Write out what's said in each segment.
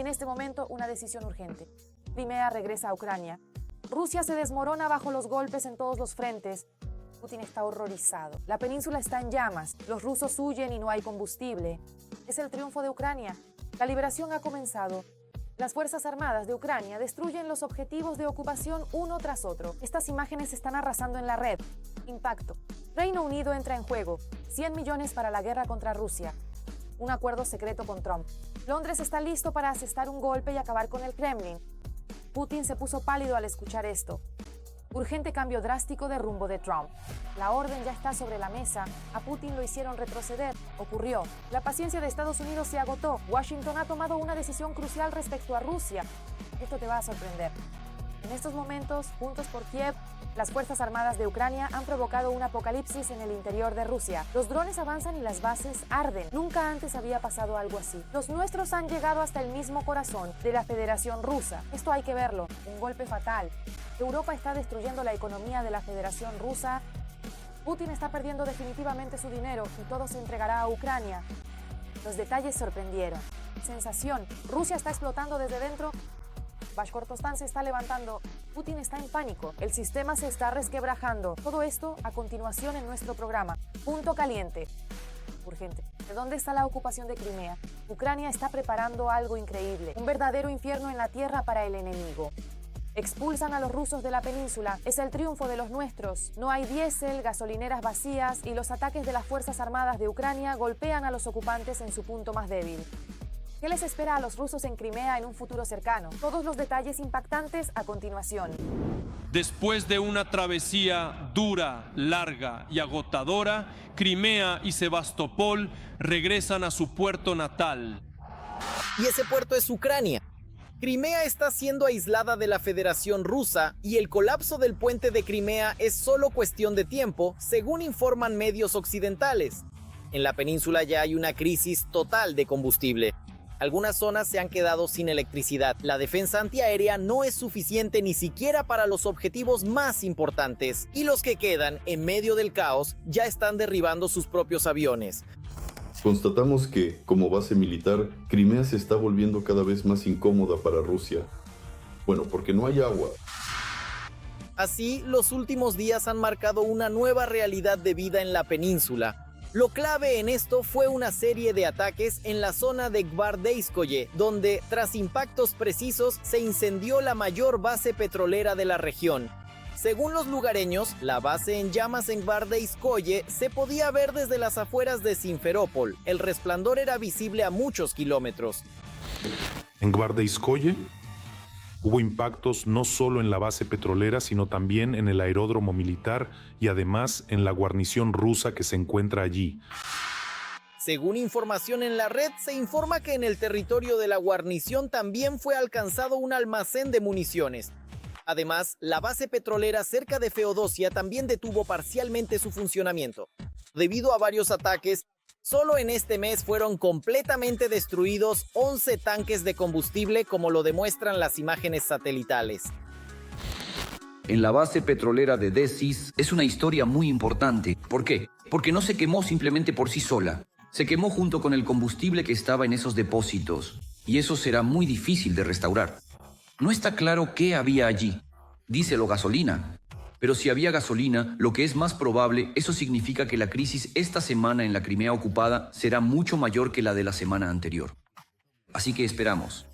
en este momento una decisión urgente. Crimea regresa a Ucrania. Rusia se desmorona bajo los golpes en todos los frentes. Putin está horrorizado. La península está en llamas. Los rusos huyen y no hay combustible. Es el triunfo de Ucrania. La liberación ha comenzado. Las Fuerzas Armadas de Ucrania destruyen los objetivos de ocupación uno tras otro. Estas imágenes están arrasando en la red. Impacto. Reino Unido entra en juego. 100 millones para la guerra contra Rusia. Un acuerdo secreto con Trump. Londres está listo para asestar un golpe y acabar con el Kremlin. Putin se puso pálido al escuchar esto. Urgente cambio drástico de rumbo de Trump. La orden ya está sobre la mesa. A Putin lo hicieron retroceder. Ocurrió. La paciencia de Estados Unidos se agotó. Washington ha tomado una decisión crucial respecto a Rusia. Esto te va a sorprender. En estos momentos, juntos por Kiev, las Fuerzas Armadas de Ucrania han provocado un apocalipsis en el interior de Rusia. Los drones avanzan y las bases arden. Nunca antes había pasado algo así. Los nuestros han llegado hasta el mismo corazón de la Federación Rusa. Esto hay que verlo. Un golpe fatal. Europa está destruyendo la economía de la Federación Rusa. Putin está perdiendo definitivamente su dinero y todo se entregará a Ucrania. Los detalles sorprendieron. Sensación. Rusia está explotando desde dentro. Bashkortostán se está levantando. Putin está en pánico. El sistema se está resquebrajando. Todo esto a continuación en nuestro programa. Punto caliente. Urgente. ¿De dónde está la ocupación de Crimea? Ucrania está preparando algo increíble. Un verdadero infierno en la tierra para el enemigo. Expulsan a los rusos de la península. Es el triunfo de los nuestros. No hay diésel, gasolineras vacías y los ataques de las Fuerzas Armadas de Ucrania golpean a los ocupantes en su punto más débil. ¿Qué les espera a los rusos en Crimea en un futuro cercano? Todos los detalles impactantes a continuación. Después de una travesía dura, larga y agotadora, Crimea y Sebastopol regresan a su puerto natal. Y ese puerto es Ucrania. Crimea está siendo aislada de la Federación Rusa y el colapso del puente de Crimea es solo cuestión de tiempo, según informan medios occidentales. En la península ya hay una crisis total de combustible. Algunas zonas se han quedado sin electricidad. La defensa antiaérea no es suficiente ni siquiera para los objetivos más importantes. Y los que quedan, en medio del caos, ya están derribando sus propios aviones. Constatamos que, como base militar, Crimea se está volviendo cada vez más incómoda para Rusia. Bueno, porque no hay agua. Así, los últimos días han marcado una nueva realidad de vida en la península. Lo clave en esto fue una serie de ataques en la zona de Gvardeyskoye, donde, tras impactos precisos, se incendió la mayor base petrolera de la región. Según los lugareños, la base en llamas en Gvardeyskoye se podía ver desde las afueras de Simferópol. El resplandor era visible a muchos kilómetros. En Gvardeyskoye hubo impactos no solo en la base petrolera, sino también en el aeródromo militar y además en la guarnición rusa que se encuentra allí. Según información en la red, se informa que en el territorio de la guarnición también fue alcanzado un almacén de municiones. Además, la base petrolera cerca de Feodosia también detuvo parcialmente su funcionamiento. Debido a varios ataques, solo en este mes fueron completamente destruidos 11 tanques de combustible, como lo demuestran las imágenes satelitales. En la base petrolera de Desis es una historia muy importante. ¿Por qué? Porque no se quemó simplemente por sí sola. Se quemó junto con el combustible que estaba en esos depósitos. Y eso será muy difícil de restaurar. No está claro qué había allí. Díselo gasolina. Pero si había gasolina, lo que es más probable, eso significa que la crisis esta semana en la Crimea ocupada será mucho mayor que la de la semana anterior. Así que esperamos.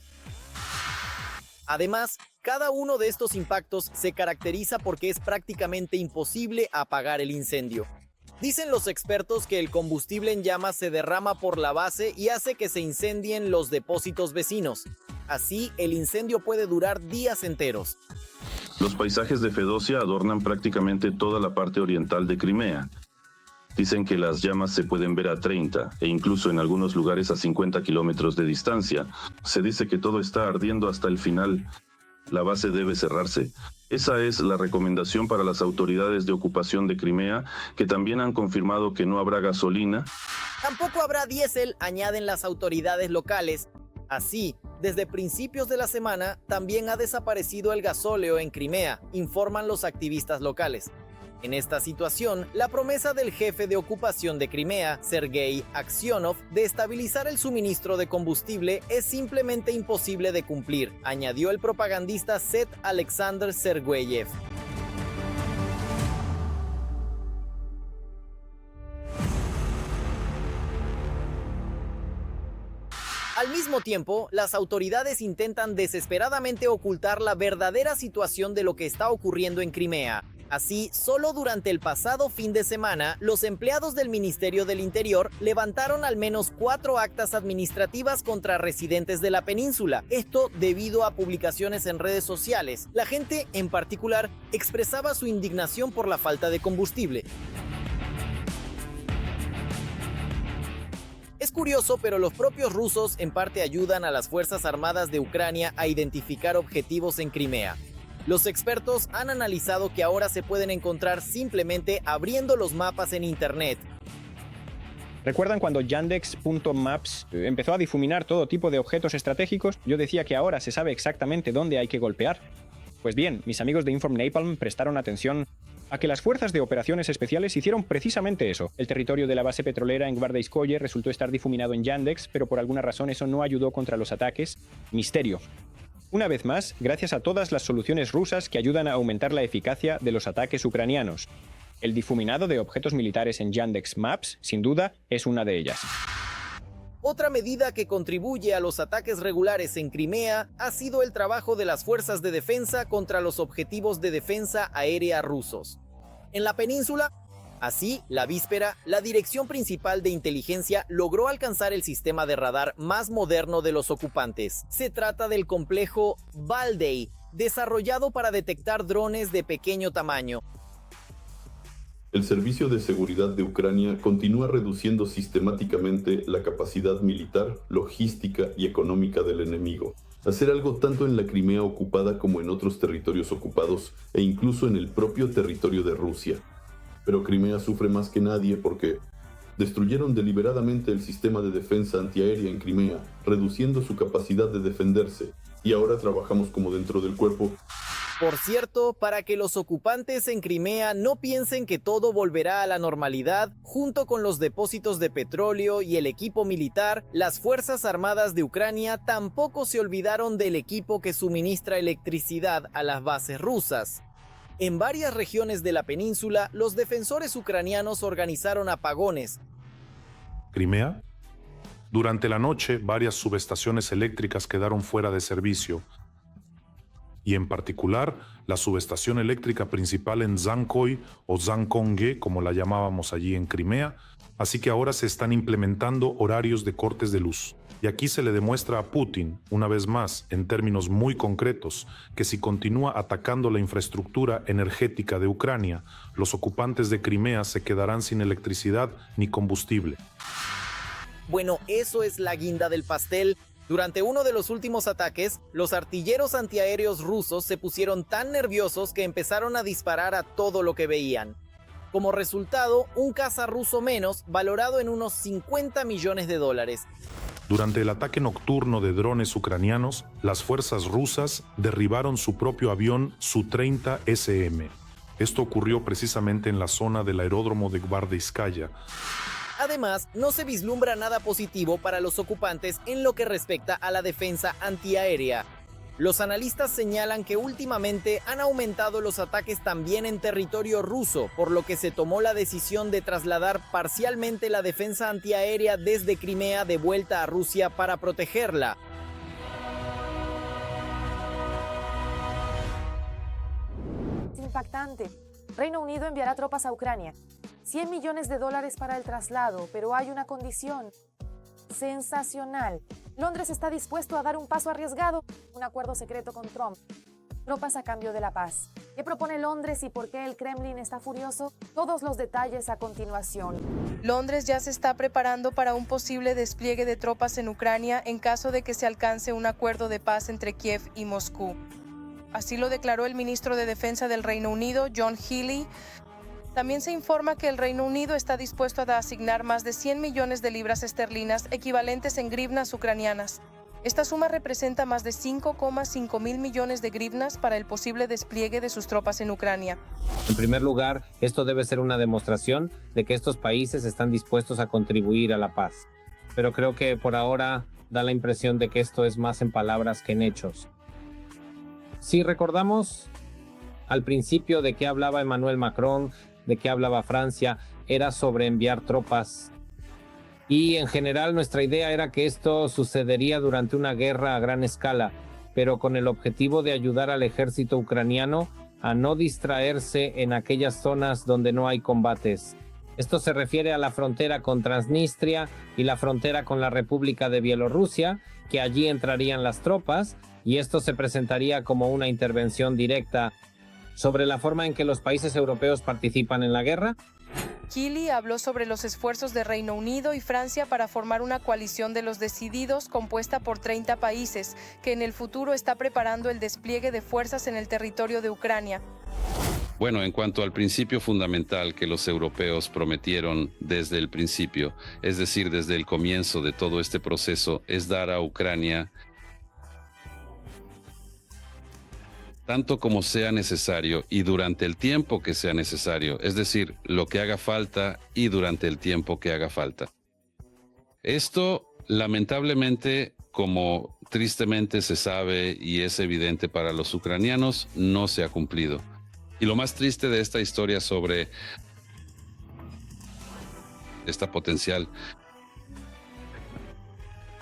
Además, cada uno de estos impactos se caracteriza porque es prácticamente imposible apagar el incendio. Dicen los expertos que el combustible en llamas se derrama por la base y hace que se incendien los depósitos vecinos. Así, el incendio puede durar días enteros. Los paisajes de Feodosia adornan prácticamente toda la parte oriental de Crimea. Dicen que las llamas se pueden ver a 30 e incluso en algunos lugares a 50 kilómetros de distancia. Se dice que todo está ardiendo hasta el final. La base debe cerrarse. Esa es la recomendación para las autoridades de ocupación de Crimea, que también han confirmado que no habrá gasolina. Tampoco habrá diésel, añaden las autoridades locales. Así, desde principios de la semana, también ha desaparecido el gasóleo en Crimea, informan los activistas locales. En esta situación, la promesa del jefe de ocupación de Crimea, Sergei Aksionov, de estabilizar el suministro de combustible es simplemente imposible de cumplir, añadió el propagandista Set Alexander Sergeyev. Al mismo tiempo, las autoridades intentan desesperadamente ocultar la verdadera situación de lo que está ocurriendo en Crimea. Así, solo durante el pasado fin de semana, los empleados del Ministerio del Interior levantaron al menos 4 actas administrativas contra residentes de la península. Esto debido a publicaciones en redes sociales. La gente, en particular, expresaba su indignación por la falta de combustible. Es curioso, pero los propios rusos en parte ayudan a las Fuerzas Armadas de Ucrania a identificar objetivos en Crimea. Los expertos han analizado que ahora se pueden encontrar simplemente abriendo los mapas en internet. ¿Recuerdan cuando Yandex.Maps empezó a difuminar todo tipo de objetos estratégicos? Yo decía que ahora se sabe exactamente dónde hay que golpear. Pues bien, mis amigos de Inform Napalm prestaron atención a que las fuerzas de operaciones especiales hicieron precisamente eso. El territorio de la base petrolera en Gvardeyskoye resultó estar difuminado en Yandex, pero por alguna razón eso no ayudó contra los ataques. Misterio. Una vez más, gracias a todas las soluciones rusas que ayudan a aumentar la eficacia de los ataques ucranianos. El difuminado de objetos militares en Yandex Maps, sin duda, es una de ellas. Otra medida que contribuye a los ataques regulares en Crimea ha sido el trabajo de las fuerzas de defensa contra los objetivos de defensa aérea rusos. En la península, así, la víspera, la Dirección Principal de Inteligencia logró alcanzar el sistema de radar más moderno de los ocupantes. Se trata del complejo Valdey, desarrollado para detectar drones de pequeño tamaño. El Servicio de Seguridad de Ucrania continúa reduciendo sistemáticamente la capacidad militar, logística y económica del enemigo. Hacer algo tanto en la Crimea ocupada como en otros territorios ocupados e incluso en el propio territorio de Rusia. Pero Crimea sufre más que nadie porque destruyeron deliberadamente el sistema de defensa antiaérea en Crimea, reduciendo su capacidad de defenderse, y ahora trabajamos como dentro del cuerpo. Por cierto, para que los ocupantes en Crimea no piensen que todo volverá a la normalidad, junto con los depósitos de petróleo y el equipo militar, las Fuerzas Armadas de Ucrania tampoco se olvidaron del equipo que suministra electricidad a las bases rusas. En varias regiones de la península, los defensores ucranianos organizaron apagones. Crimea. Durante la noche, varias subestaciones eléctricas quedaron fuera de servicio, y en particular la subestación eléctrica principal en Zankoy o Zankonge, como la llamábamos allí en Crimea, así que ahora se están implementando horarios de cortes de luz. Y aquí se le demuestra a Putin, una vez más, en términos muy concretos, que si continúa atacando la infraestructura energética de Ucrania, los ocupantes de Crimea se quedarán sin electricidad ni combustible. Bueno, eso es la guinda del pastel. Durante uno de los últimos ataques, los artilleros antiaéreos rusos se pusieron tan nerviosos que empezaron a disparar a todo lo que veían. Como resultado, un caza ruso menos, valorado en unos $50 millones. Durante el ataque nocturno de drones ucranianos, las fuerzas rusas derribaron su propio avión Su-30 SM. Esto ocurrió precisamente en la zona del aeródromo de Gvardeyskaya. Además, no se vislumbra nada positivo para los ocupantes en lo que respecta a la defensa antiaérea. Los analistas señalan que últimamente han aumentado los ataques también en territorio ruso, por lo que se tomó la decisión de trasladar parcialmente la defensa antiaérea desde Crimea de vuelta a Rusia para protegerla. Es impactante. Reino Unido enviará tropas a Ucrania. $100 millones para el traslado, pero hay una condición. Sensacional. Londres está dispuesto a dar un paso arriesgado, un acuerdo secreto con Trump. Tropas a cambio de la paz. ¿Qué propone Londres y por qué el Kremlin está furioso? Todos los detalles a continuación. Londres ya se está preparando para un posible despliegue de tropas en Ucrania en caso de que se alcance un acuerdo de paz entre Kiev y Moscú. Así lo declaró el ministro de Defensa del Reino Unido, John Healey. También se informa que el Reino Unido está dispuesto a asignar más de 100 millones de libras esterlinas equivalentes en grivnas ucranianas. Esta suma representa más de 5,5 mil millones de grivnas para el posible despliegue de sus tropas en Ucrania. En primer lugar, esto debe ser una demostración de que estos países están dispuestos a contribuir a la paz. Pero creo que por ahora da la impresión de que esto es más en palabras que en hechos. Si recordamos al principio de qué hablaba Emmanuel Macron, de qué hablaba Francia, era sobre enviar tropas. Y en general nuestra idea era que esto sucedería durante una guerra a gran escala, pero con el objetivo de ayudar al ejército ucraniano a no distraerse en aquellas zonas donde no hay combates. Esto se refiere a la frontera con Transnistria y la frontera con la República de Bielorrusia, que allí entrarían las tropas, y esto se presentaría como una intervención directa. Sobre la forma en que los países europeos participan en la guerra, Kili habló sobre los esfuerzos de Reino Unido y Francia para formar una coalición de los decididos compuesta por 30 países, que en el futuro está preparando el despliegue de fuerzas en el territorio de Ucrania. Bueno, en cuanto al principio fundamental que los europeos prometieron desde el principio, es decir, desde el comienzo de todo este proceso, es dar a Ucrania tanto como sea necesario y durante el tiempo que sea necesario, es decir, lo que haga falta y durante el tiempo que haga falta. Esto, lamentablemente, como tristemente se sabe y es evidente para los ucranianos, no se ha cumplido. Y lo más triste de esta historia sobre esta potencial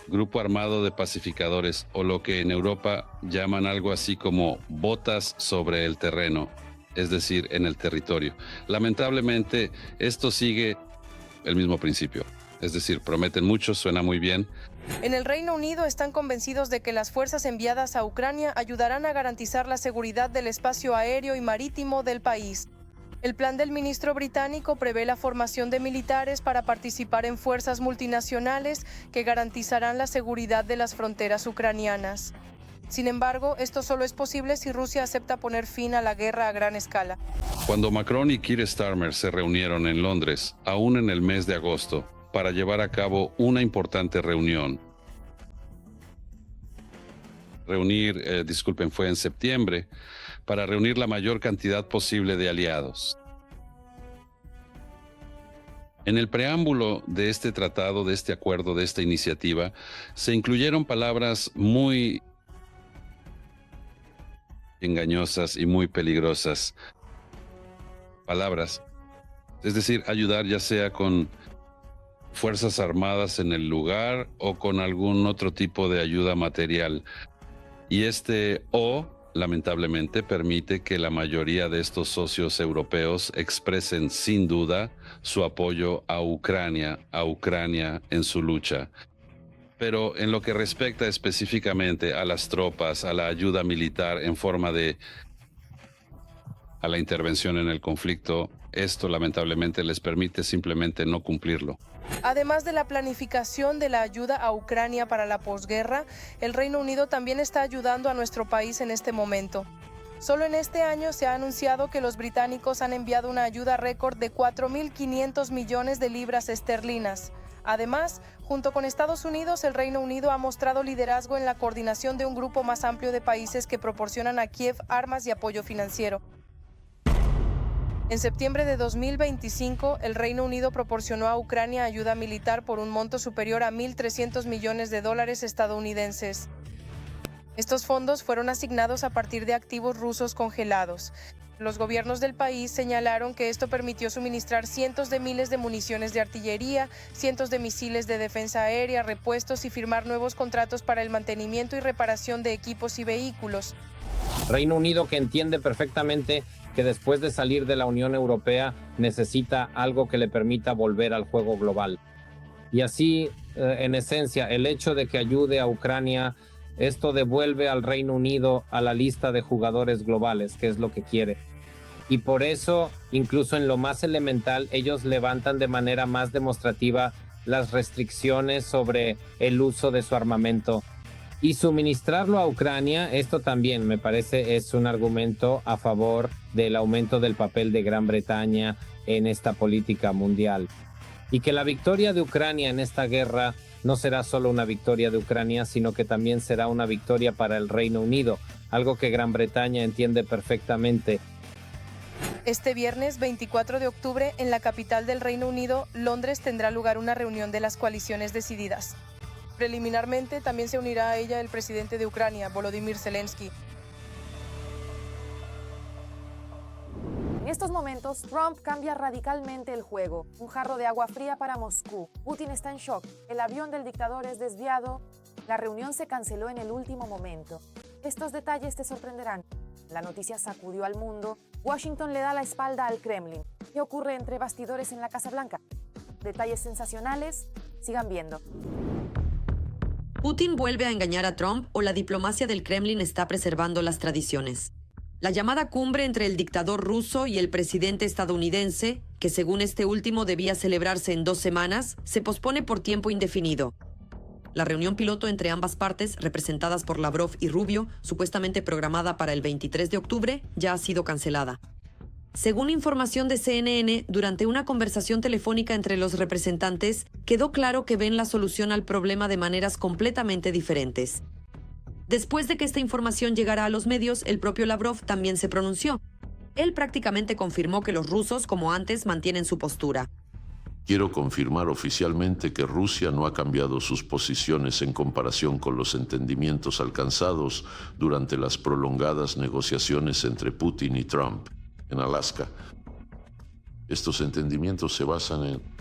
grupo armado de pacificadores, o lo que en Europa llaman algo así como botas sobre el terreno, es decir, en el territorio. Lamentablemente, esto sigue el mismo principio, es decir, prometen mucho, suena muy bien. En el Reino Unido están convencidos de que las fuerzas enviadas a Ucrania ayudarán a garantizar la seguridad del espacio aéreo y marítimo del país. El plan del ministro británico prevé la formación de militares para participar en fuerzas multinacionales que garantizarán la seguridad de las fronteras ucranianas. Sin embargo, esto solo es posible si Rusia acepta poner fin a la guerra a gran escala. Cuando Macron y Keir Starmer se reunieron en Londres, aún en el mes de agosto, para llevar a cabo una importante reunión. Fue en septiembre, para reunir la mayor cantidad posible de aliados. En el preámbulo de este tratado, de este acuerdo, de esta iniciativa, se incluyeron palabras muy engañosas y muy peligrosas. Palabras, es decir, ayudar ya sea con fuerzas armadas en el lugar o con algún otro tipo de ayuda material. Y lamentablemente, permite que la mayoría de estos socios europeos expresen sin duda su apoyo a Ucrania en su lucha. Pero en lo que respecta específicamente a las tropas, a la ayuda militar en forma a la intervención en el conflicto, esto lamentablemente les permite simplemente no cumplirlo. Además de la planificación de la ayuda a Ucrania para la posguerra, el Reino Unido también está ayudando a nuestro país en este momento. Solo en este año se ha anunciado que los británicos han enviado una ayuda récord de 4.500 millones de libras esterlinas. Además, junto con Estados Unidos, el Reino Unido ha mostrado liderazgo en la coordinación de un grupo más amplio de países que proporcionan a Kiev armas y apoyo financiero. En septiembre de 2025, el Reino Unido proporcionó a Ucrania ayuda militar por un monto superior a 1.300 millones de dólares estadounidenses. Estos fondos fueron asignados a partir de activos rusos congelados. Los gobiernos del país señalaron que esto permitió suministrar cientos de miles de municiones de artillería, cientos de misiles de defensa aérea, repuestos y firmar nuevos contratos para el mantenimiento y reparación de equipos y vehículos. Reino Unido, que entiende perfectamente que después de salir de la Unión Europea necesita algo que le permita volver al juego global. Y así, en esencia, el hecho de que ayude a Ucrania, esto devuelve al Reino Unido a la lista de jugadores globales, que es lo que quiere. Y por eso, incluso en lo más elemental, ellos levantan de manera más demostrativa las restricciones sobre el uso de su armamento. Y suministrarlo a Ucrania, esto también me parece es un argumento a favor del aumento del papel de Gran Bretaña en esta política mundial. Y que la victoria de Ucrania en esta guerra no será solo una victoria de Ucrania, sino que también será una victoria para el Reino Unido, algo que Gran Bretaña entiende perfectamente. Este viernes 24 de octubre, en la capital del Reino Unido, Londres, tendrá lugar una reunión de las coaliciones decididas. Preliminarmente, también se unirá a ella el presidente de Ucrania, Volodymyr Zelensky. En estos momentos, Trump cambia radicalmente el juego. Un jarro de agua fría para Moscú. Putin está en shock. El avión del dictador es desviado. La reunión se canceló en el último momento. Estos detalles te sorprenderán. La noticia sacudió al mundo. Washington le da la espalda al Kremlin. ¿Qué ocurre entre bastidores en la Casa Blanca? Detalles sensacionales. Sigan viendo. ¿Putin vuelve a engañar a Trump o la diplomacia del Kremlin está preservando las tradiciones? La llamada cumbre entre el dictador ruso y el presidente estadounidense, que según este último debía celebrarse en 2 semanas, se pospone por tiempo indefinido. La reunión piloto entre ambas partes, representadas por Lavrov y Rubio, supuestamente programada para el 23 de octubre, ya ha sido cancelada. Según información de CNN, durante una conversación telefónica entre los representantes, quedó claro que ven la solución al problema de maneras completamente diferentes. Después de que esta información llegara a los medios, el propio Lavrov también se pronunció. Él prácticamente confirmó que los rusos, como antes, mantienen su postura. Quiero confirmar oficialmente que Rusia no ha cambiado sus posiciones en comparación con los entendimientos alcanzados durante las prolongadas negociaciones entre Putin y Trump en Alaska. Estos entendimientos se basan en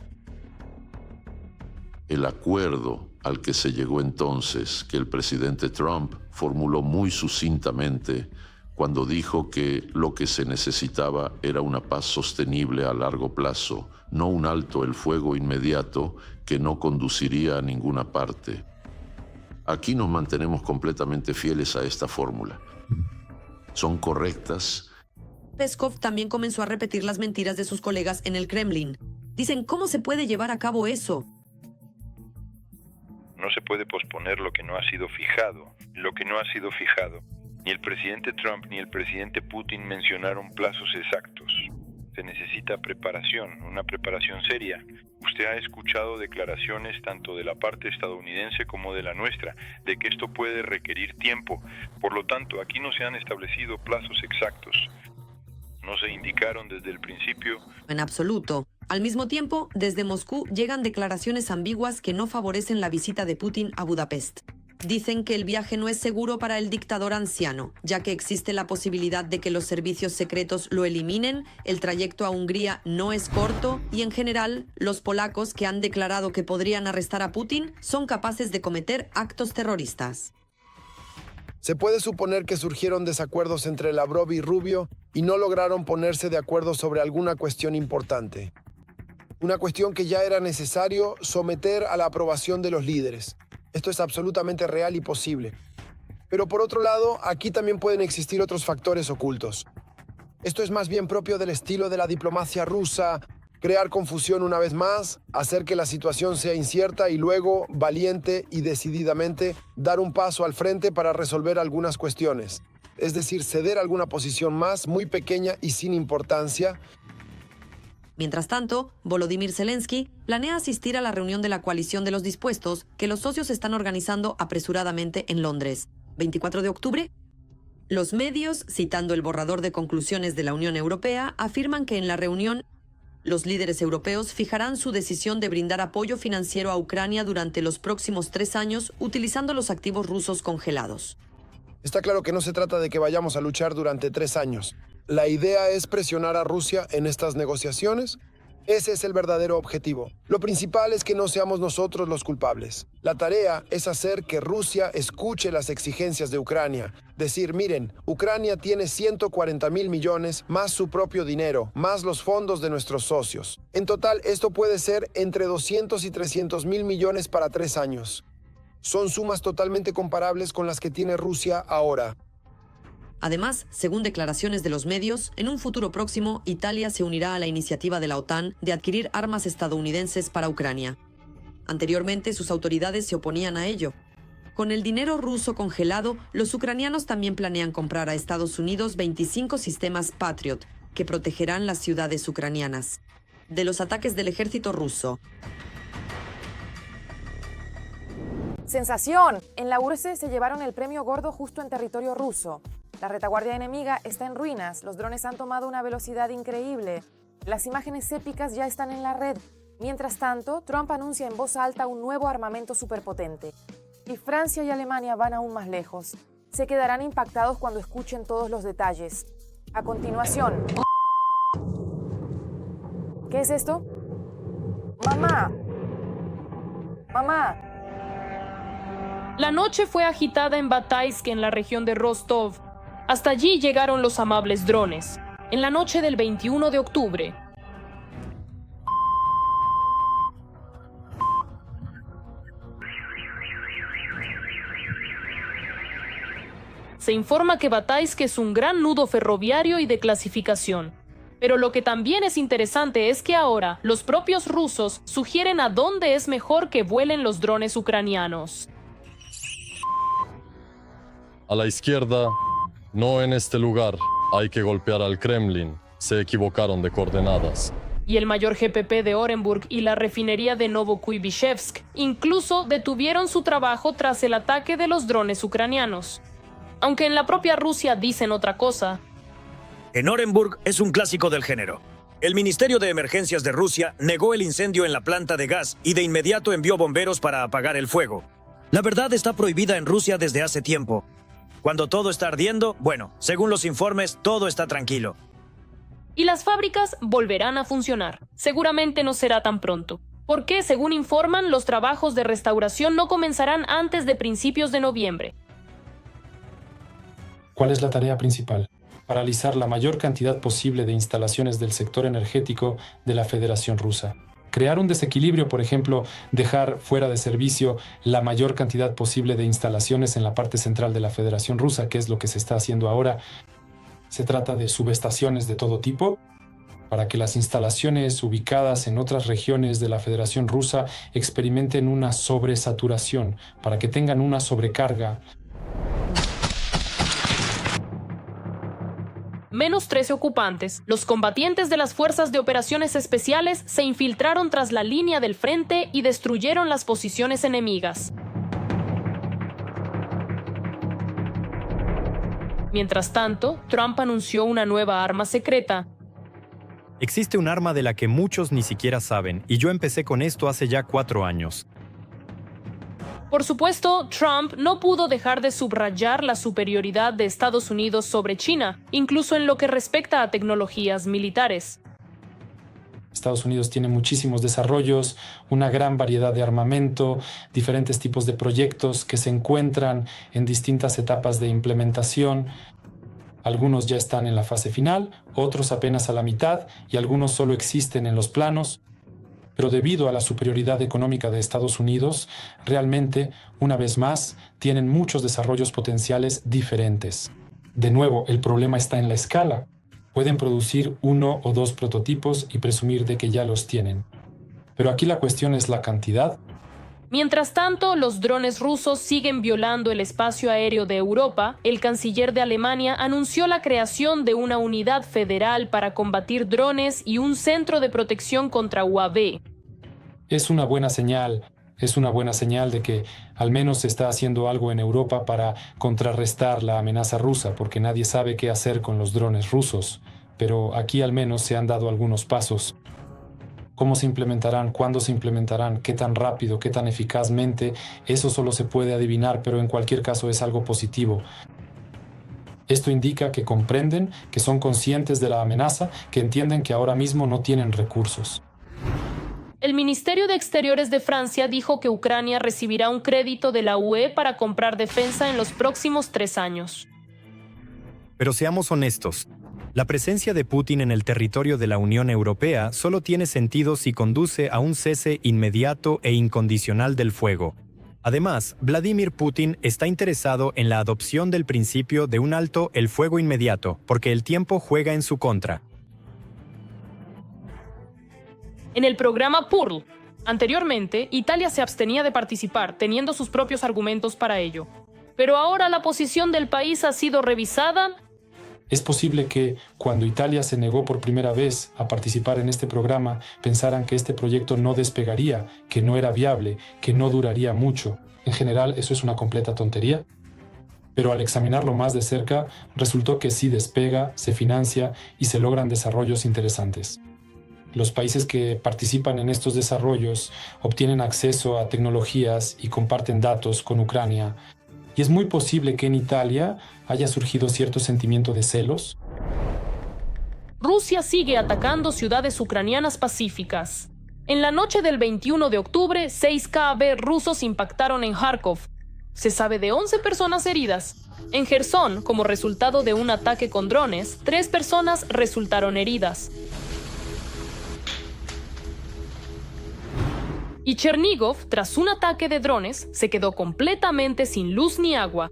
el acuerdo al que se llegó entonces, que el presidente Trump formuló muy sucintamente cuando dijo que lo que se necesitaba era una paz sostenible a largo plazo, no un alto el fuego inmediato que no conduciría a ninguna parte. Aquí nos mantenemos completamente fieles a esta fórmula. Son correctas. Peskov también comenzó a repetir las mentiras de sus colegas en el Kremlin. Dicen, ¿cómo se puede llevar a cabo eso? No se puede posponer lo que no ha sido fijado. Lo que no ha sido fijado. Ni el presidente Trump ni el presidente Putin mencionaron plazos exactos. Se necesita preparación, una preparación seria. Usted ha escuchado declaraciones tanto de la parte estadounidense como de la nuestra, de que esto puede requerir tiempo. Por lo tanto, aquí no se han establecido plazos exactos. No se indicaron desde el principio. En absoluto. Al mismo tiempo, desde Moscú llegan declaraciones ambiguas que no favorecen la visita de Putin a Budapest. Dicen que el viaje no es seguro para el dictador anciano, ya que existe la posibilidad de que los servicios secretos lo eliminen, el trayecto a Hungría no es corto y, en general, los polacos que han declarado que podrían arrestar a Putin son capaces de cometer actos terroristas. Se puede suponer que surgieron desacuerdos entre Lavrov y Rubio y no lograron ponerse de acuerdo sobre alguna cuestión importante. Una cuestión que ya era necesario someter a la aprobación de los líderes. Esto es absolutamente real y posible. Pero por otro lado, aquí también pueden existir otros factores ocultos. Esto es más bien propio del estilo de la diplomacia rusa, crear confusión una vez más, hacer que la situación sea incierta y luego, valiente y decididamente, dar un paso al frente para resolver algunas cuestiones. Es decir, ceder alguna posición más, muy pequeña y sin importancia. Mientras tanto, Volodymyr Zelensky planea asistir a la reunión de la coalición de los dispuestos que los socios están organizando apresuradamente en Londres. 24 de octubre. Los medios, citando el borrador de conclusiones de la Unión Europea, afirman que en la reunión los líderes europeos fijarán su decisión de brindar apoyo financiero a Ucrania durante los próximos 3 años utilizando los activos rusos congelados. Está claro que no se trata de que vayamos a luchar durante 3 años. La idea es presionar a Rusia en estas negociaciones. Ese es el verdadero objetivo. Lo principal es que no seamos nosotros los culpables. La tarea es hacer que Rusia escuche las exigencias de Ucrania. Decir, miren, Ucrania tiene 140.000 millones, más su propio dinero, más los fondos de nuestros socios. En total, esto puede ser entre 200 y 300.000 millones para 3 años. Son sumas totalmente comparables con las que tiene Rusia ahora. Además, según declaraciones de los medios, en un futuro próximo, Italia se unirá a la iniciativa de la OTAN de adquirir armas estadounidenses para Ucrania. Anteriormente, sus autoridades se oponían a ello. Con el dinero ruso congelado, los ucranianos también planean comprar a Estados Unidos 25 sistemas Patriot, que protegerán las ciudades ucranianas de los ataques del ejército ruso. ¡Sensación! En la URSS se llevaron el premio gordo justo en territorio ruso. La retaguardia enemiga está en ruinas, los drones han tomado una velocidad increíble. Las imágenes épicas ya están en la red. Mientras tanto, Trump anuncia en voz alta un nuevo armamento superpotente. Y Francia y Alemania van aún más lejos. Se quedarán impactados cuando escuchen todos los detalles. A continuación... ¿Qué es esto? ¡Mamá! ¡Mamá! La noche fue agitada en Bataisk, en la región de Rostov. Hasta allí llegaron los amables drones. En la noche del 21 de octubre, se informa que Bataisk es un gran nudo ferroviario y de clasificación. Pero lo que también es interesante es que ahora los propios rusos sugieren a dónde es mejor que vuelen los drones ucranianos. A la izquierda, no en este lugar. Hay que golpear al Kremlin. Se equivocaron de coordenadas. Y el mayor GPP de Orenburg y la refinería de Novokuibishevsk incluso detuvieron su trabajo tras el ataque de los drones ucranianos. Aunque en la propia Rusia dicen otra cosa. En Orenburg es un clásico del género. El Ministerio de Emergencias de Rusia negó el incendio en la planta de gas y de inmediato envió bomberos para apagar el fuego. La verdad está prohibida en Rusia desde hace tiempo. Cuando todo está ardiendo, bueno, según los informes, todo está tranquilo. Y las fábricas volverán a funcionar. Seguramente no será tan pronto. Porque, según informan, los trabajos de restauración no comenzarán antes de principios de noviembre. ¿Cuál es la tarea principal? Paralizar la mayor cantidad posible de instalaciones del sector energético de la Federación Rusa. Crear un desequilibrio, por ejemplo, dejar fuera de servicio la mayor cantidad posible de instalaciones en la parte central de la Federación Rusa, que es lo que se está haciendo ahora. Se trata de subestaciones de todo tipo, para que las instalaciones ubicadas en otras regiones de la Federación Rusa experimenten una sobresaturación, para que tengan una sobrecarga. Menos 13 ocupantes, los combatientes de las Fuerzas de Operaciones Especiales se infiltraron tras la línea del frente y destruyeron las posiciones enemigas. Mientras tanto, Trump anunció una nueva arma secreta. Existe un arma de la que muchos ni siquiera saben, y yo empecé con esto hace ya 4 años. Por supuesto, Trump no pudo dejar de subrayar la superioridad de Estados Unidos sobre China, incluso en lo que respecta a tecnologías militares. Estados Unidos tiene muchísimos desarrollos, una gran variedad de armamento, diferentes tipos de proyectos que se encuentran en distintas etapas de implementación. Algunos ya están en la fase final, otros apenas a la mitad y algunos solo existen en los planos. Pero debido a la superioridad económica de Estados Unidos, realmente, una vez más, tienen muchos desarrollos potenciales diferentes. De nuevo, el problema está en la escala. Pueden producir 1 o 2 prototipos y presumir de que ya los tienen. Pero aquí la cuestión es la cantidad. Mientras tanto, los drones rusos siguen violando el espacio aéreo de Europa. El canciller de Alemania anunció la creación de una unidad federal para combatir drones y un centro de protección contra UAV. Es una buena señal de que al menos se está haciendo algo en Europa para contrarrestar la amenaza rusa, porque nadie sabe qué hacer con los drones rusos. Pero aquí al menos se han dado algunos pasos. ¿Cómo se implementarán? ¿Cuándo se implementarán? ¿Qué tan rápido? ¿Qué tan eficazmente? Eso solo se puede adivinar, pero en cualquier caso es algo positivo. Esto indica que comprenden, que son conscientes de la amenaza, que entienden que ahora mismo no tienen recursos. El Ministerio de Exteriores de Francia dijo que Ucrania recibirá un crédito de la UE para comprar defensa en los próximos 3 años. Pero seamos honestos. La presencia de Putin en el territorio de la Unión Europea solo tiene sentido si conduce a un cese inmediato e incondicional del fuego. Además, Vladimir Putin está interesado en la adopción del principio de un alto el fuego inmediato, porque el tiempo juega en su contra. En el programa Pearl, anteriormente, Italia se abstenía de participar, teniendo sus propios argumentos para ello. Pero ahora la posición del país ha sido revisada. Es posible que, cuando Italia se negó por primera vez a participar en este programa, pensaran que este proyecto no despegaría, que no era viable, que no duraría mucho. En general, eso es una completa tontería, pero al examinarlo más de cerca, resultó que sí despega, se financia y se logran desarrollos interesantes. Los países que participan en estos desarrollos obtienen acceso a tecnologías y comparten datos con Ucrania. Y es muy posible que en Italia haya surgido cierto sentimiento de celos. Rusia sigue atacando ciudades ucranianas pacíficas. En la noche del 21 de octubre, 6 KV rusos impactaron en Kharkov. Se sabe de 11 personas heridas. En Jersón, como resultado de un ataque con drones, 3 personas resultaron heridas. Y Chernigov, tras un ataque de drones, se quedó completamente sin luz ni agua.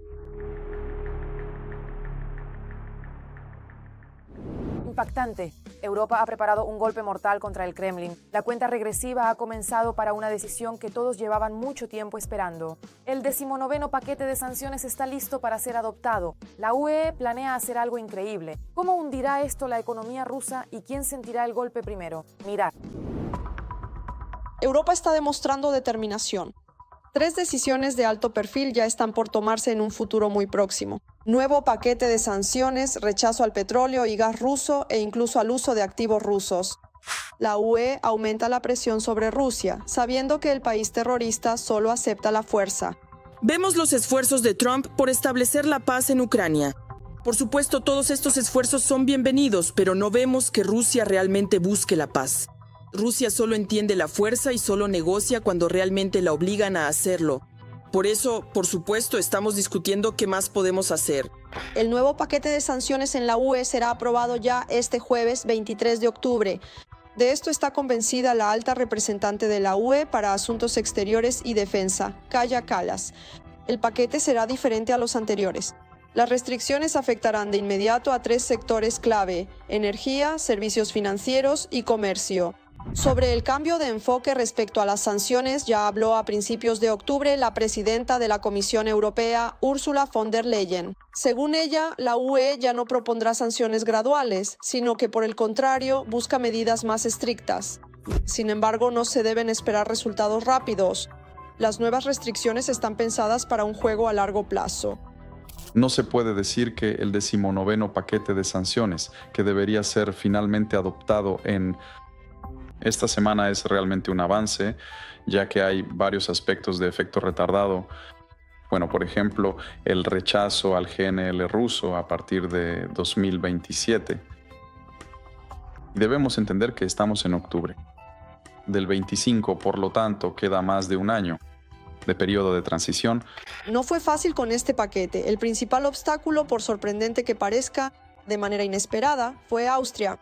Impactante. Europa ha preparado un golpe mortal contra el Kremlin. La cuenta regresiva ha comenzado para una decisión que todos llevaban mucho tiempo esperando. El 19º paquete de sanciones está listo para ser adoptado. La UE planea hacer algo increíble. ¿Cómo hundirá esto la economía rusa y quién sentirá el golpe primero? Mirad. Europa está demostrando determinación. 3 decisiones de alto perfil ya están por tomarse en un futuro muy próximo. Nuevo paquete de sanciones, rechazo al petróleo y gas ruso e incluso al uso de activos rusos. La UE aumenta la presión sobre Rusia, sabiendo que el país terrorista solo acepta la fuerza. Vemos los esfuerzos de Trump por establecer la paz en Ucrania. Por supuesto, todos estos esfuerzos son bienvenidos, pero no vemos que Rusia realmente busque la paz. Rusia solo entiende la fuerza y solo negocia cuando realmente la obligan a hacerlo. Por eso, por supuesto, estamos discutiendo qué más podemos hacer. El nuevo paquete de sanciones en la UE será aprobado ya este jueves 23 de octubre. De esto está convencida la alta representante de la UE para Asuntos Exteriores y Defensa, Kaja Kallas. El paquete será diferente a los anteriores. Las restricciones afectarán de inmediato a 3 sectores clave: energía, servicios financieros y comercio. Sobre el cambio de enfoque respecto a las sanciones ya habló a principios de octubre la presidenta de la Comisión Europea, Ursula von der Leyen. Según ella, la UE ya no propondrá sanciones graduales, sino que por el contrario busca medidas más estrictas. Sin embargo, no se deben esperar resultados rápidos. Las nuevas restricciones están pensadas para un juego a largo plazo. No se puede decir que el 19º paquete de sanciones, que debería ser finalmente adoptado en esta semana, es realmente un avance, ya que hay varios aspectos de efecto retardado. Bueno, por ejemplo, el rechazo al GNL ruso a partir de 2027. Debemos entender que estamos en octubre. Del 25, por lo tanto, queda más de un año de periodo de transición. No fue fácil con este paquete. El principal obstáculo, por sorprendente que parezca, de manera inesperada, fue Austria.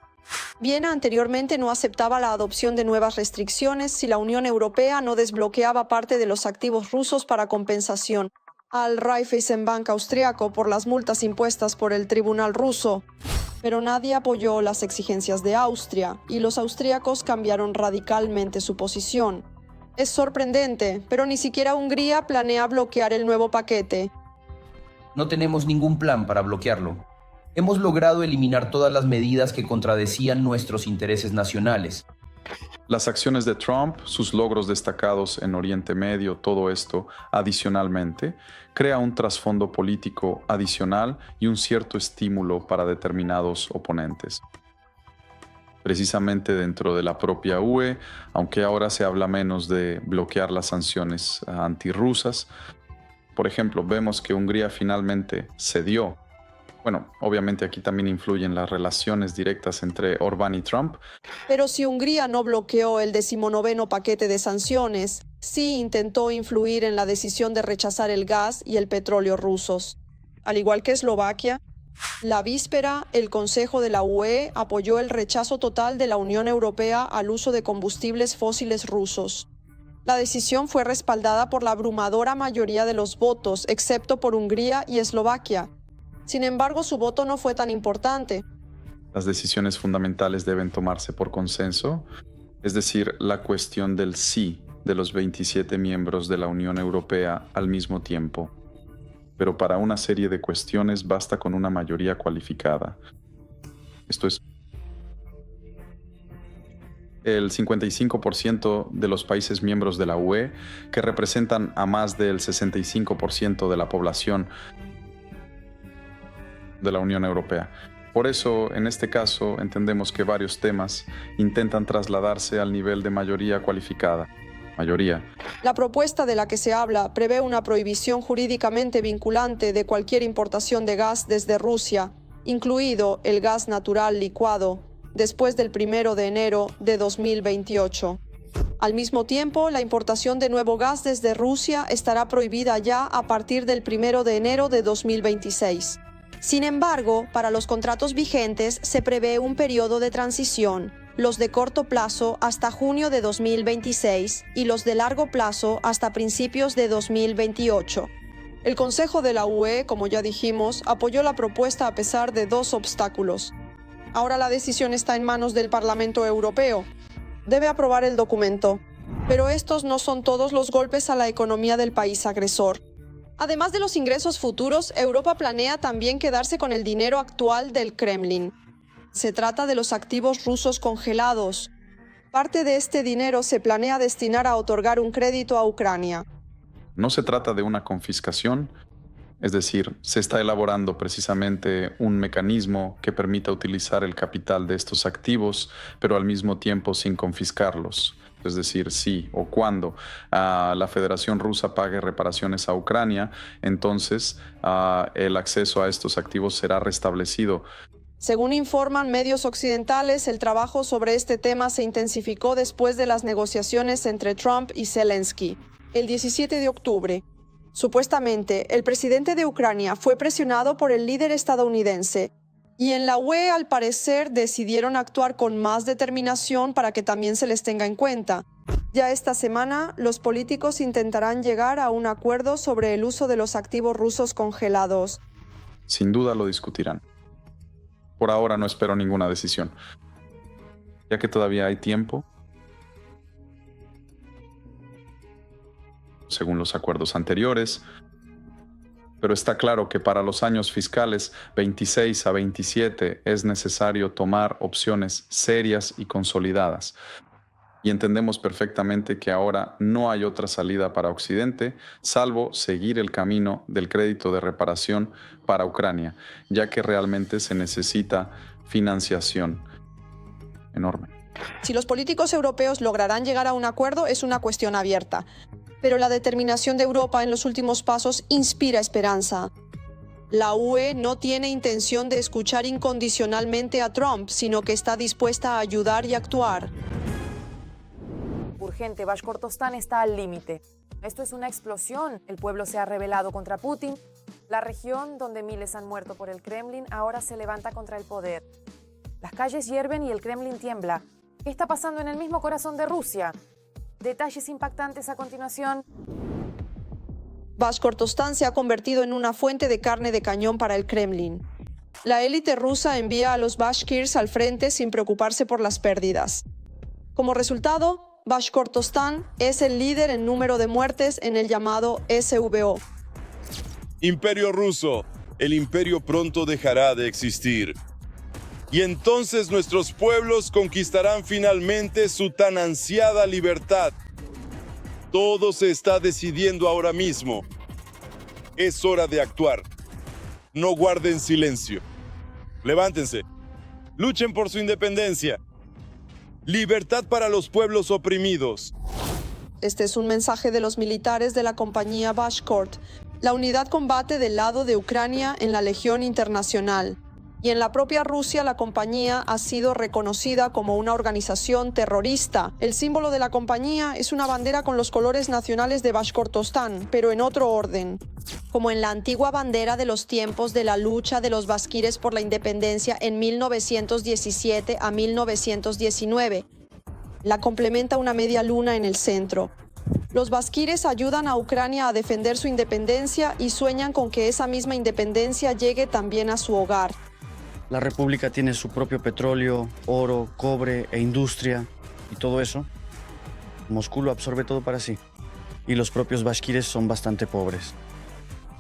Viena anteriormente no aceptaba la adopción de nuevas restricciones si la Unión Europea no desbloqueaba parte de los activos rusos para compensación al Raiffeisenbank austriaco por las multas impuestas por el tribunal ruso. Pero nadie apoyó las exigencias de Austria y los austríacos cambiaron radicalmente su posición. Es sorprendente, pero ni siquiera Hungría planea bloquear el nuevo paquete. No tenemos ningún plan para bloquearlo. Hemos logrado eliminar todas las medidas que contradecían nuestros intereses nacionales. Las acciones de Trump, sus logros destacados en Oriente Medio, todo esto, adicionalmente, crea un trasfondo político adicional y un cierto estímulo para determinados oponentes. Precisamente dentro de la propia UE, aunque ahora se habla menos de bloquear las sanciones antirrusas, por ejemplo, vemos que Hungría finalmente cedió. Bueno, obviamente aquí también influyen las relaciones directas entre Orbán y Trump. Pero si Hungría no bloqueó el 19º paquete de sanciones, sí intentó influir en la decisión de rechazar el gas y el petróleo rusos. Al igual que Eslovaquia, la víspera, el Consejo de la UE apoyó el rechazo total de la Unión Europea al uso de combustibles fósiles rusos. La decisión fue respaldada por la abrumadora mayoría de los votos, excepto por Hungría y Eslovaquia. Sin embargo, su voto no fue tan importante. Las decisiones fundamentales deben tomarse por consenso, es decir, la cuestión del sí de los 27 miembros de la Unión Europea al mismo tiempo. Pero para una serie de cuestiones basta con una mayoría cualificada. Esto es el 55% de los países miembros de la UE, que representan a más del 65% de la población de la Unión Europea. Por eso, en este caso, entendemos que varios temas intentan trasladarse al nivel de mayoría cualificada. La propuesta de la que se habla prevé una prohibición jurídicamente vinculante de cualquier importación de gas desde Rusia, incluido el gas natural licuado, después del 1 de enero de 2028. Al mismo tiempo, la importación de nuevo gas desde Rusia estará prohibida ya a partir del 1 de enero de 2026. Sin embargo, para los contratos vigentes se prevé un periodo de transición, los de corto plazo hasta junio de 2026 y los de largo plazo hasta principios de 2028. El Consejo de la UE, como ya dijimos, apoyó la propuesta a pesar de dos obstáculos. Ahora la decisión está en manos del Parlamento Europeo. Debe aprobar el documento. Pero estos no son todos los golpes a la economía del país agresor. Además de los ingresos futuros, Europa planea también quedarse con el dinero actual del Kremlin. Se trata de los activos rusos congelados. Parte de este dinero se planea destinar a otorgar un crédito a Ucrania. No se trata de una confiscación, es decir, se está elaborando precisamente un mecanismo que permita utilizar el capital de estos activos, pero al mismo tiempo sin confiscarlos. Es decir, si o cuando la Federación Rusa pague reparaciones a Ucrania, entonces el acceso a estos activos será restablecido. Según informan medios occidentales, el trabajo sobre este tema se intensificó después de las negociaciones entre Trump y Zelensky, el 17 de octubre. Supuestamente, el presidente de Ucrania fue presionado por el líder estadounidense, y en la UE, al parecer, decidieron actuar con más determinación para que también se les tenga en cuenta. Ya esta semana, los políticos intentarán llegar a un acuerdo sobre el uso de los activos rusos congelados. Sin duda lo discutirán. Por ahora no espero ninguna decisión, ya que todavía hay tiempo, según los acuerdos anteriores, pero está claro que para los años fiscales 26 a 27 es necesario tomar opciones serias y consolidadas. Y entendemos perfectamente que ahora no hay otra salida para Occidente, salvo seguir el camino del crédito de reparación para Ucrania, ya que realmente se necesita financiación enorme. Si los políticos europeos lograrán llegar a un acuerdo, es una cuestión abierta. Pero la determinación de Europa en los últimos pasos inspira esperanza. La UE no tiene intención de escuchar incondicionalmente a Trump, sino que está dispuesta a ayudar y actuar. Urgente, Bashkortostán está al límite. Esto es una explosión. El pueblo se ha rebelado contra Putin. La región, donde miles han muerto por el Kremlin, ahora se levanta contra el poder. Las calles hierven y el Kremlin tiembla. ¿Qué está pasando en el mismo corazón de Rusia? Detalles impactantes a continuación. Bashkortostán se ha convertido en una fuente de carne de cañón para el Kremlin. La élite rusa envía a los bashkirs al frente sin preocuparse por las pérdidas. Como resultado, Bashkortostán es el líder en número de muertes en el llamado SVO. Imperio ruso, el imperio pronto dejará de existir. Y entonces nuestros pueblos conquistarán finalmente su tan ansiada libertad. Todo se está decidiendo ahora mismo. Es hora de actuar. No guarden silencio. Levántense. Luchen por su independencia. Libertad para los pueblos oprimidos. Este es un mensaje de los militares de la compañía Bashkort. La unidad combate del lado de Ucrania en la Legión Internacional. Y en la propia Rusia, la compañía ha sido reconocida como una organización terrorista. El símbolo de la compañía es una bandera con los colores nacionales de Bashkortostán, pero en otro orden. Como en la antigua bandera de los tiempos de la lucha de los bashkires por la independencia en 1917 a 1919. La complementa una media luna en el centro. Los bashkires ayudan a Ucrania a defender su independencia y sueñan con que esa misma independencia llegue también a su hogar. La República tiene su propio petróleo, oro, cobre e industria y todo eso. Moscú lo absorbe todo para sí. Y los propios bashkires son bastante pobres.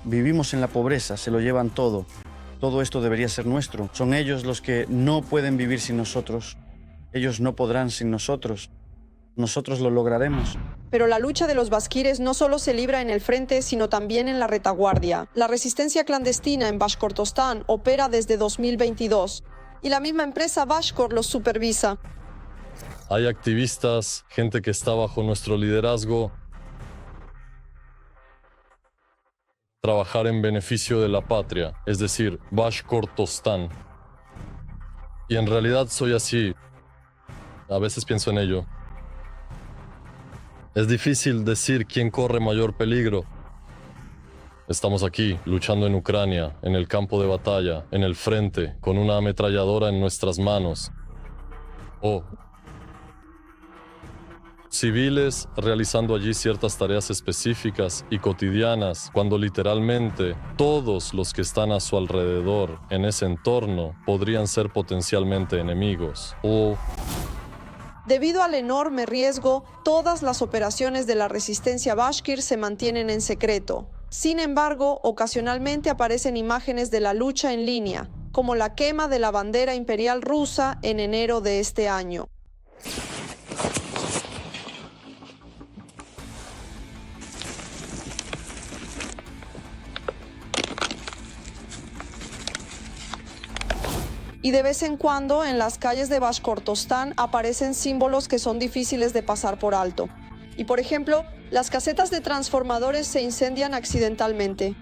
Vivimos en la pobreza, se lo llevan todo. Todo esto debería ser nuestro. Son ellos los que no pueden vivir sin nosotros. Ellos no podrán sin nosotros. Nosotros lo lograremos. Pero la lucha de los bashkires no solo se libra en el frente, sino también en la retaguardia. La resistencia clandestina en Bashkortostán opera desde 2022 y la misma empresa Bashkor los supervisa. Hay activistas, gente que está bajo nuestro liderazgo. Trabajar en beneficio de la patria, es decir, Bashkortostán. Y en realidad soy así. A veces pienso en ello. Es difícil decir quién corre mayor peligro. Estamos aquí, luchando en Ucrania, en el campo de batalla, en el frente, con una ametralladora en nuestras manos. O civiles realizando allí ciertas tareas específicas y cotidianas, cuando literalmente todos los que están a su alrededor en ese entorno podrían ser potencialmente enemigos. O debido al enorme riesgo, todas las operaciones de la resistencia bashkir se mantienen en secreto. Sin embargo, ocasionalmente aparecen imágenes de la lucha en línea, como la quema de la bandera imperial rusa en enero de este año. Y de vez en cuando en las calles de Bashkortostán aparecen símbolos que son difíciles de pasar por alto. Y por ejemplo, las casetas de transformadores se incendian accidentalmente.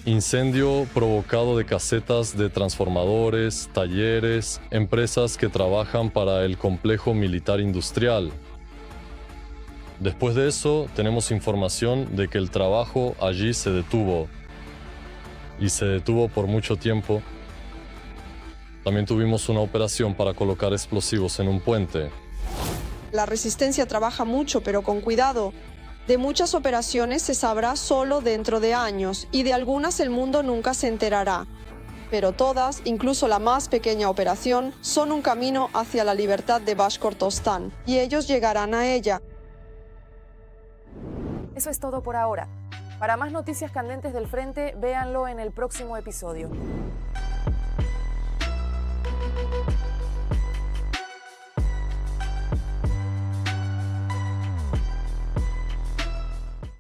incendio provocado de casetas de transformadores, talleres, empresas que trabajan para el complejo militar industrial. Después de eso, tenemos información de que el trabajo allí se detuvo. Y se detuvo por mucho tiempo. También tuvimos una operación para colocar explosivos en un puente. La resistencia trabaja mucho, pero con cuidado. De muchas operaciones se sabrá solo dentro de años, y de algunas el mundo nunca se enterará. Pero todas, incluso la más pequeña operación, son un camino hacia la libertad de Bashkortostán, y ellos llegarán a ella. Eso es todo por ahora. Para más noticias candentes del frente, véanlo en el próximo episodio.